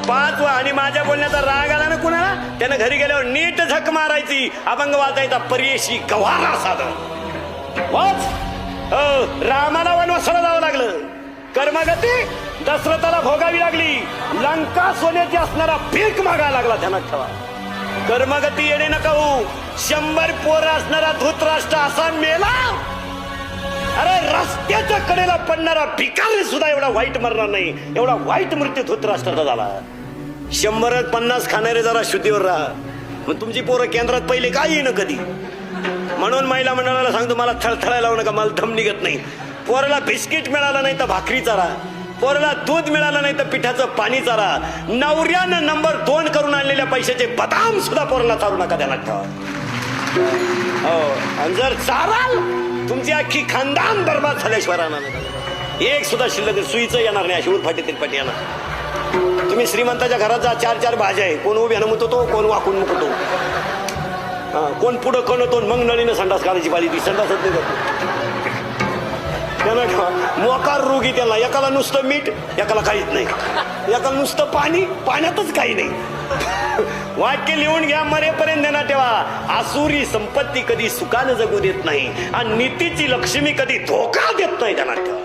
5 आणि माझ्या बोलण्याचा राग आला ना कुणाला त्यानं घरी गेल्यावर नीट झक मारायची, अभंग वाचायचा, पर्येशी गव्हाणा साधन वाच. रामाला वनवासाला जावं लागलं, कर्मगती दशरथाला भोगावी लागली, लंका सोन्याची असणारा भीक मागायला लागला, ध्यानात ठेवा. कर्मगती येणे नका होऊ, 100 पोरं असणारा धृतराष्ट्र असा मेला. अरे रस्त्याच्या कडेला पडणारा भिकारी सुद्धा एवढा वाईट मरणार नाही, एवढा वाईट मृत्यू धृतराष्ट्राचा झाला. 100-50 खाणारे जरा शुद्धीवर राहा. मग तुमची पोरं केंद्रात पहिले काय येईन कधी. म्हणून महिला मंडळाला सांगतो, मला थळथळायला लावू नका, मला दम निघत नाही. पोराला बिस्किट मिळालं नाही तर भाकरी चारा, पोराला दूध मिळालं नाही तर पिठाचं पाणी चारा. नवऱ्यानं नंबर 2 करून आणलेल्या पैशाचे बदाम सुद्धा पोराला चारू नका, ध्यानात ठेवा. हो, आणि जर चाराल तुमची अख्खी खानदान बरबाद झाल्याशिवाय राहणार नाही. एक सुद्धा शिल्लक सुईचं येणार नाही, अशी उरफाटी तिरफाटी येणार. तुम्ही श्रीमंताच्या घरात जा, 4-4 भाज्या आहे, कोण उभ्यानं मुततो, कोण वाकून मुकतो, कोण पुढं कणतो, मग नळीनं संडास काढायची पाहिजे, ती संडासच नाही करतो. मोकार रोगी त्याला, एकाला नुसतं मीठ, एकाला काहीच नाही, एकाला नुसतं पाणी, पाण्यातच काही नाही. वाक्य लिहून घ्या, मरेपर्यंत देणार ठेवा. आसुरी संपत्ती कधी सुखानं जगू देत नाही आणि नीतीची लक्ष्मी कधी धोका देत नाही, ध्यानात ठेवा.